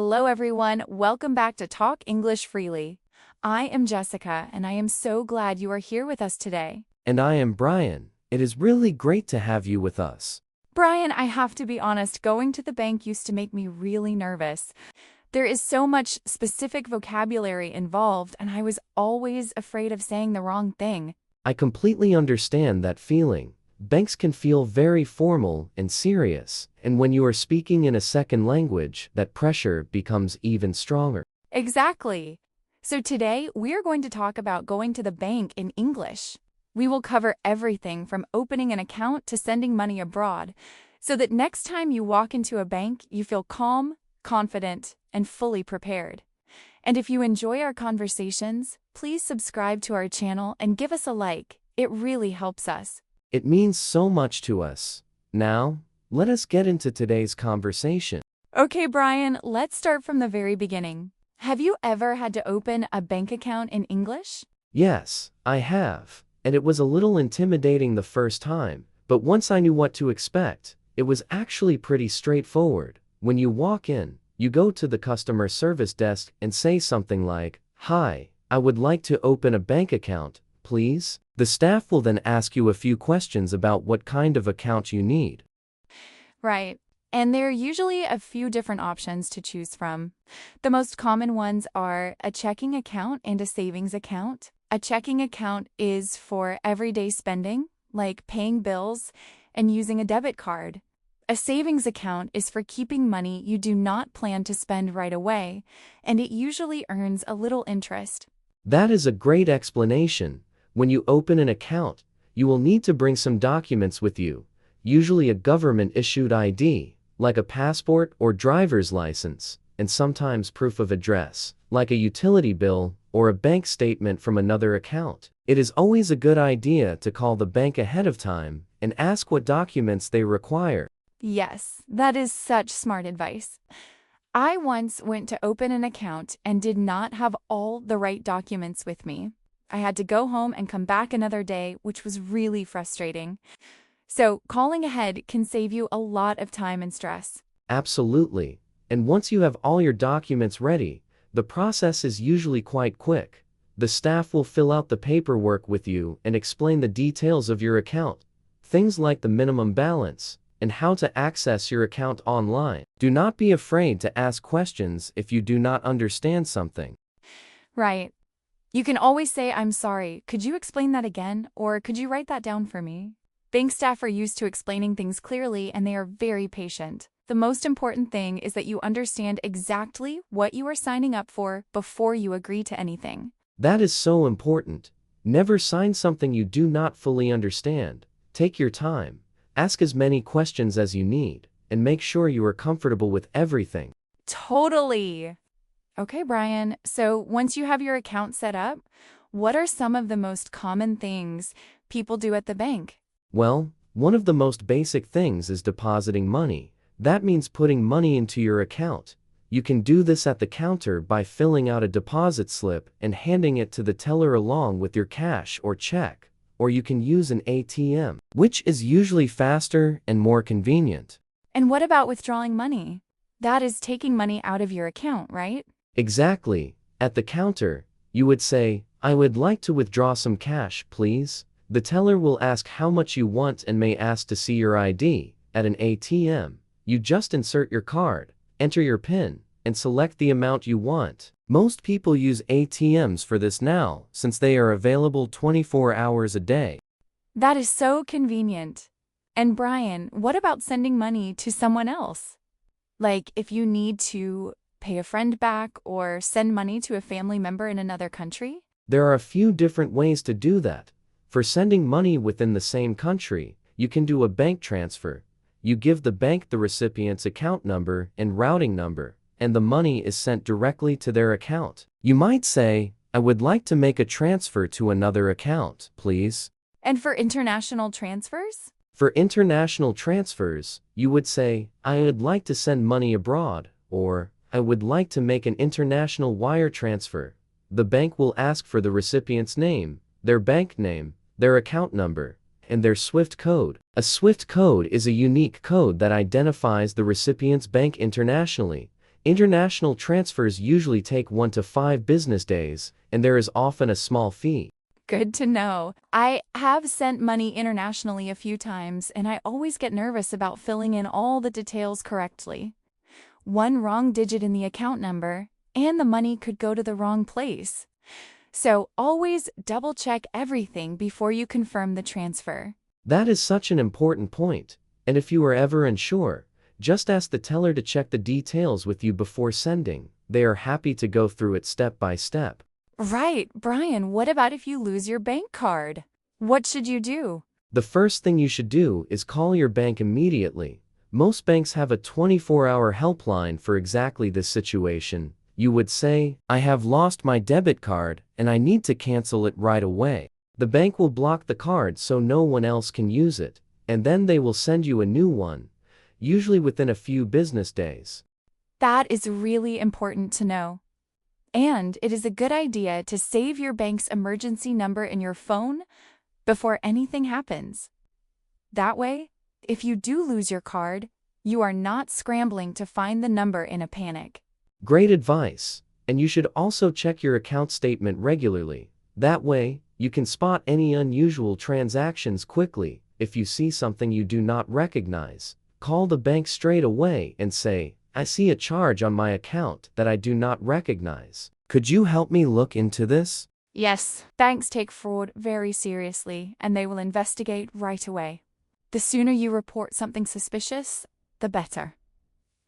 Hello, everyone. Welcome back to Talk English Freely. I am Jessica, and I am so glad you are here with us today. And I am Brian. It is really great to have you with us. Brian, I have to be honest, going to the bank used to make me really nervous. There is so much specific vocabulary involved, and I was always afraid of saying the wrong thing. I completely understand that feeling. Banks can feel very formal and serious, and when you are speaking in a second language, that pressure becomes even stronger. Exactly. So today, we are going to talk about going to the bank in English. We will cover everything from opening an account to sending money abroad, so that next time you walk into a bank, you feel calm, confident, and fully prepared. And if you enjoy our conversations, please subscribe to our channel and give us a like. It really helps us. It means so much to us. Now, let us get into today's conversation. Okay, Brian, let's start from the very beginning. Have you ever had to open a bank account in English? Yes, I have, and it was a little intimidating the first time, but once I knew what to expect, it was actually pretty straightforward. When you walk in, you go to the customer service desk and say something like, "Hi, I would like to open a bank account, please." The staff will then ask you a few questions about what kind of account you need. Right. And there are usually a few different options to choose from. The most common ones are a checking account and a savings account. A checking account is for everyday spending, like paying bills and using a debit card. A savings account is for keeping money you do not plan to spend right away, and it usually earns a little interest. That is a great explanation. When you open an account, you will need to bring some documents with you, usually a government-issued ID, like a passport or driver's license, and sometimes proof of address, like a utility bill or a bank statement from another account. It is always a good idea to call the bank ahead of time and ask what documents they require. Yes, that is such smart advice. I once went to open an account and did not have all the right documents with me. I had to go home and come back another day, which was really frustrating. So, calling ahead can save you a lot of time and stress. Absolutely. And once you have all your documents ready, the process is usually quite quick. The staff will fill out the paperwork with you and explain the details of your account, things like the minimum balance, and how to access your account online. Do not be afraid to ask questions if you do not understand something. Right. You can always say, "I'm sorry, could you explain that again?" Or "Could you write that down for me?" Bank staff are used to explaining things clearly, and they are very patient. The most important thing is that you understand exactly what you are signing up for before you agree to anything. That is so important. Never sign something you do not fully understand. Take your time, ask as many questions as you need, and make sure you are comfortable with everything. Totally. Okay, Brian, so once you have your account set up, what are some of the most common things people do at the bank? Well, one of the most basic things is depositing money. That means putting money into your account. You can do this at the counter by filling out a deposit slip and handing it to the teller along with your cash or check, or you can use an ATM, which is usually faster and more convenient. And what about withdrawing money? That is taking money out of your account, right? Exactly. At the counter, you would say, "I would like to withdraw some cash, please." The teller will ask how much you want and may ask to see your ID. At an ATM, you just insert your card, enter your PIN, and select the amount you want. Most people use ATMs for this now, since they are available 24 hours a day. That is so convenient. And Brian, what about sending money to someone else? Like if you need to pay a friend back or send money to a family member in another country? There are a few different ways to do that. For sending money within the same country, you can do a bank transfer. You give the bank the recipient's account number and routing number, and the money is sent directly to their account. You might say, "I would like to make a transfer to another account, please." And for international transfers? For international transfers, you would say, "I would like to send money abroad," or "I would like to make an international wire transfer." The bank will ask for the recipient's name, their bank name, their account number, and their SWIFT code. A SWIFT code is a unique code that identifies the recipient's bank internationally. International transfers usually take 1 to 5 business days, and there is often a small fee. Good to know. I have sent money internationally a few times, and I always get nervous about filling in all the details correctly. One wrong digit in the account number, and the money could go to the wrong place. So always double check everything before you confirm the transfer. That is such an important point, and if you are ever unsure, just ask the teller to check the details with you before sending. They are happy to go through it step by step. Right, Brian, what about if you lose your bank card? What should you do? The first thing you should do is call your bank immediately. Most banks have a 24-hour helpline for exactly this situation. You would say, "I have lost my debit card and I need to cancel it right away." The bank will block the card so no one else can use it, and then they will send you a new one, usually within a few business days. That is really important to know. And it is a good idea to save your bank's emergency number in your phone before anything happens. That way, if you do lose your card, you are not scrambling to find the number in a panic. Great advice, and you should also check your account statement regularly. That way, you can spot any unusual transactions quickly. If you see something you do not recognize, call the bank straight away and say, "I see a charge on my account that I do not recognize. Could you help me look into this?" Yes, banks take fraud very seriously, and they will investigate right away. The sooner you report something suspicious, the better.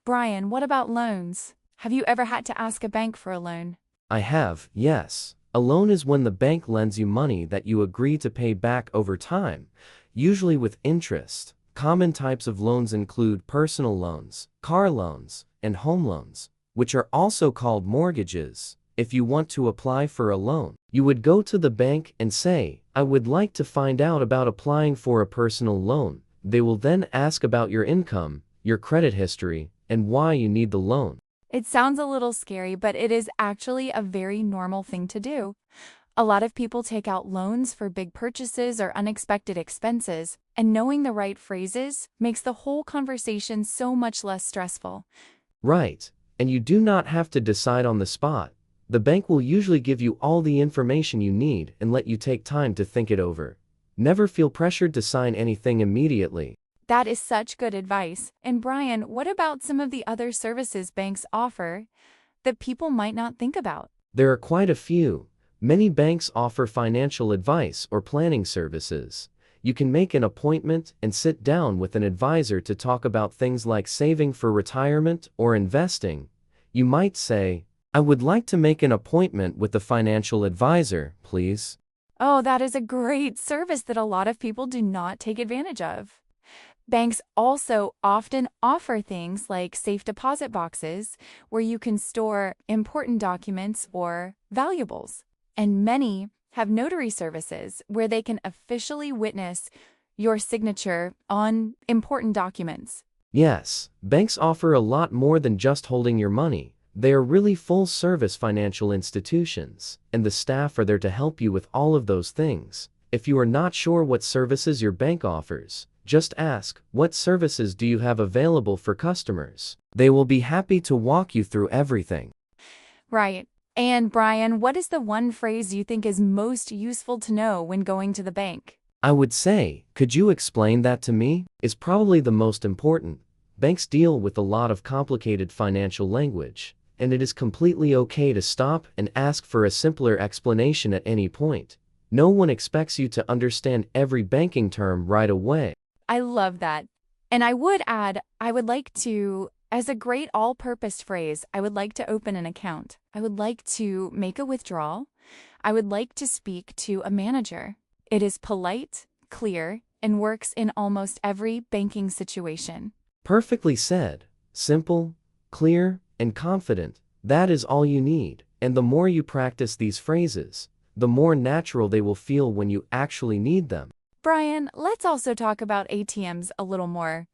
Brian, what about loans? Have you ever had to ask a bank for a loan? I have, yes. A loan is when the bank lends you money that you agree to pay back over time, usually with interest. Common types of loans include personal loans, car loans, and home loans, which are also called mortgages. If you want to apply for a loan, you would go to the bank and say, "I would like to find out about applying for a personal loan." They will then ask about your income, your credit history, and why you need the loan. It sounds a little scary, but it is actually a very normal thing to do. A lot of people take out loans for big purchases or unexpected expenses, and knowing the right phrases makes the whole conversation so much less stressful. Right, and you do not have to decide on the spot. The bank will usually give you all the information you need and let you take time to think it over. Never feel pressured to sign anything immediately. That is such good advice. And Brian, what about some of the other services banks offer that people might not think about? There are quite a few. Many banks offer financial advice or planning services. You can make an appointment and sit down with an advisor to talk about things like saving for retirement or investing. You might say, "I would like to make an appointment with a financial advisor, please." Oh, that is a great service that a lot of people do not take advantage of. Banks also often offer things like safe deposit boxes where you can store important documents or valuables. And many have notary services where they can officially witness your signature on important documents. Yes, banks offer a lot more than just holding your money. They are really full-service financial institutions, and the staff are there to help you with all of those things. If you are not sure what services your bank offers, just ask, "What services do you have available for customers?" They will be happy to walk you through everything. Right. And Brian, what is the one phrase you think is most useful to know when going to the bank? I would say, "Could you explain that to me?" is probably the most important. Banks deal with a lot of complicated financial language, and it is completely okay to stop and ask for a simpler explanation at any point. No one expects you to understand every banking term right away. I love that. And I would add, I would like to, as a great all-purpose phrase, I would like to open an account. I would like to make a withdrawal. I would like to speak to a manager. It is polite, clear, and works in almost every banking situation. Perfectly said. Simple, clear, and confident. That is all you need. And the more you practice these phrases, the more natural they will feel when you actually need them. Brian, let's also talk about ATMs a little more.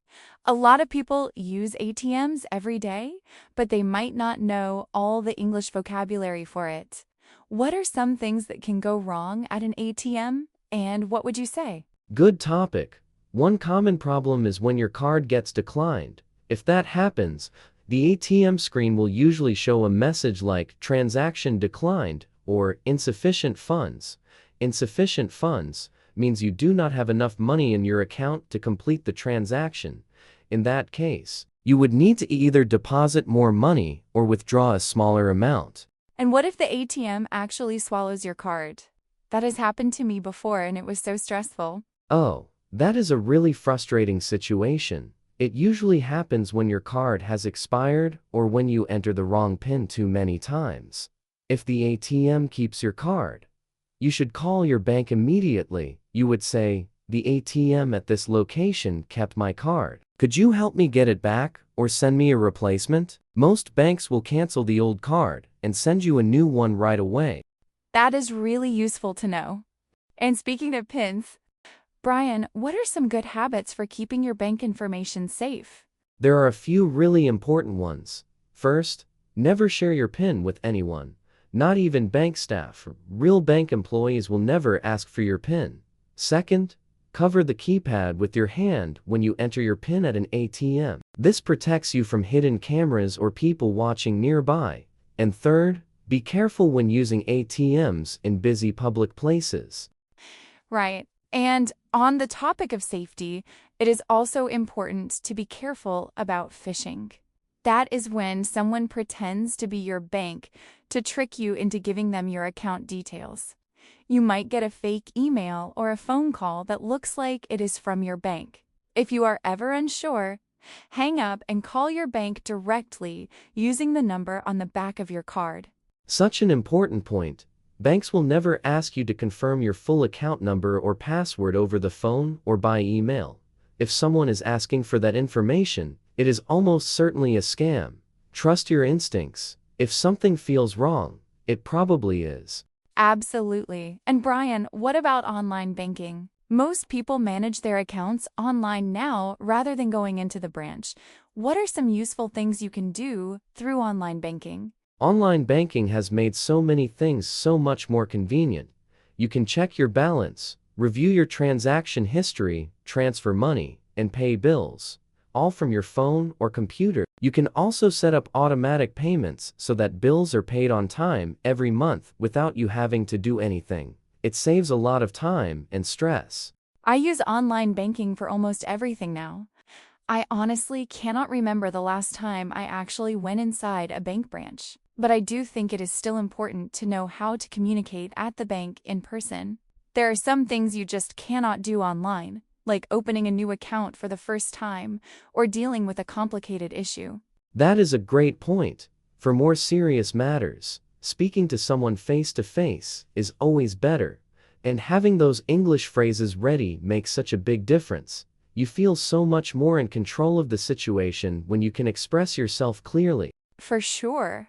A lot of people use ATMs every day, but they might not know all the English vocabulary for it. What are some things that can go wrong at an ATM, and what would you say? Good topic. One common problem is when your card gets declined. If that happens, The ATM screen will usually show a message like "Transaction declined" or "Insufficient funds." Insufficient funds means you do not have enough money in your account to complete the transaction. In that case, you would need to either deposit more money or withdraw a smaller amount. And what if the ATM actually swallows your card? That has happened to me before and it was so stressful. Oh, that is a really frustrating situation. It usually happens when your card has expired or when you enter the wrong PIN too many times. If the ATM keeps your card, you should call your bank immediately. You would say, "The ATM at this location kept my card. Could you help me get it back or send me a replacement?" Most banks will cancel the old card and send you a new one right away. That is really useful to know. And speaking of PINs, Brian, what are some good habits for keeping your bank information safe? There are a few really important ones. First, never share your PIN with anyone. Not even bank staff. Real bank employees will never ask for your PIN. Second, cover the keypad with your hand when you enter your PIN at an ATM. This protects you from hidden cameras or people watching nearby. And third, be careful when using ATMs in busy public places. Right. And on the topic of safety, it is also important to be careful about phishing. That is when someone pretends to be your bank to trick you into giving them your account details. You might get a fake email or a phone call that looks like it is from your bank. If you are ever unsure, hang up and call your bank directly using the number on the back of your card. Such an important point. Banks will never ask you to confirm your full account number or password over the phone or by email. If someone is asking for that information, it is almost certainly a scam. Trust your instincts. If something feels wrong, it probably is. Absolutely. And Brian, what about online banking? Most people manage their accounts online now rather than going into the branch. What are some useful things you can do through online banking? Online banking has made so many things so much more convenient. You can check your balance, review your transaction history, transfer money, and pay bills, all from your phone or computer. You can also set up automatic payments so that bills are paid on time every month without you having to do anything. It saves a lot of time and stress. I use online banking for almost everything now. I honestly cannot remember the last time I actually went inside a bank branch, but I do think it is still important to know how to communicate at the bank in person. There are some things you just cannot do online, like opening a new account for the first time or dealing with a complicated issue. That is a great point. For more serious matters, speaking to someone face to face is always better, and having those English phrases ready makes such a big difference. You feel so much more in control of the situation when you can express yourself clearly. For sure.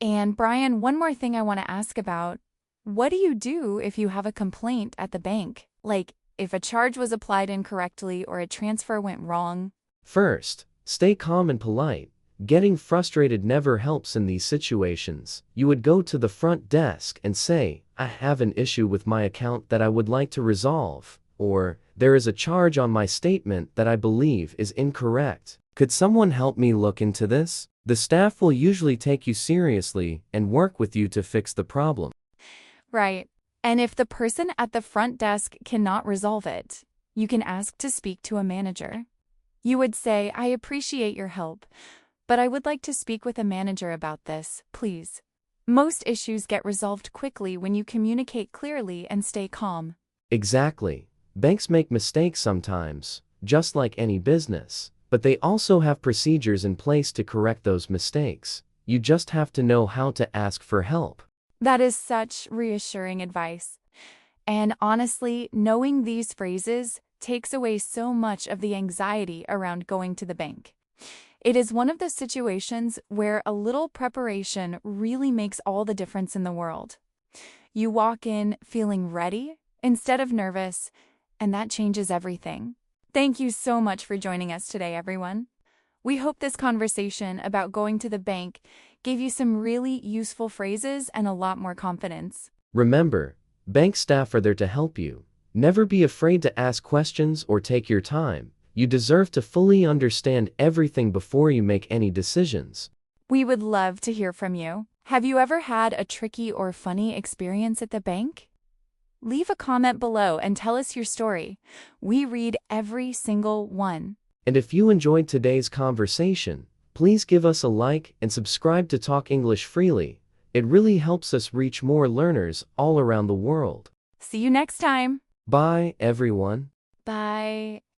And Brian, one more thing I want to ask about. What do you do if you have a complaint at the bank? Like, if a charge was applied incorrectly or a transfer went wrong? First, stay calm and polite. Getting frustrated never helps in these situations. You would go to the front desk and say, "I have an issue with my account that I would like to resolve," or "There is a charge on my statement that I believe is incorrect. Could someone help me look into this?" The staff will usually take you seriously and work with you to fix the problem. Right. And if the person at the front desk cannot resolve it, you can ask to speak to a manager. You would say, "I appreciate your help, but I would like to speak with a manager about this, please." Most issues get resolved quickly when you communicate clearly and stay calm. Exactly. Banks make mistakes sometimes, just like any business, but they also have procedures in place to correct those mistakes. You just have to know how to ask for help. That is such reassuring advice. And honestly, knowing these phrases takes away so much of the anxiety around going to the bank. It is one of those situations where a little preparation really makes all the difference in the world. You walk in feeling ready instead of nervous, and that changes everything. Thank you so much for joining us today, everyone. We hope this conversation about going to the bank gave you some really useful phrases and a lot more confidence. Remember, bank staff are there to help you. Never be afraid to ask questions or take your time. You deserve to fully understand everything before you make any decisions. We would love to hear from you. Have you ever had a tricky or funny experience at the bank? Leave a comment below and tell us your story. We read every single one. And if you enjoyed today's conversation, please give us a like and subscribe to Talk English Freely. It really helps us reach more learners all around the world. See you next time. Bye, everyone. Bye.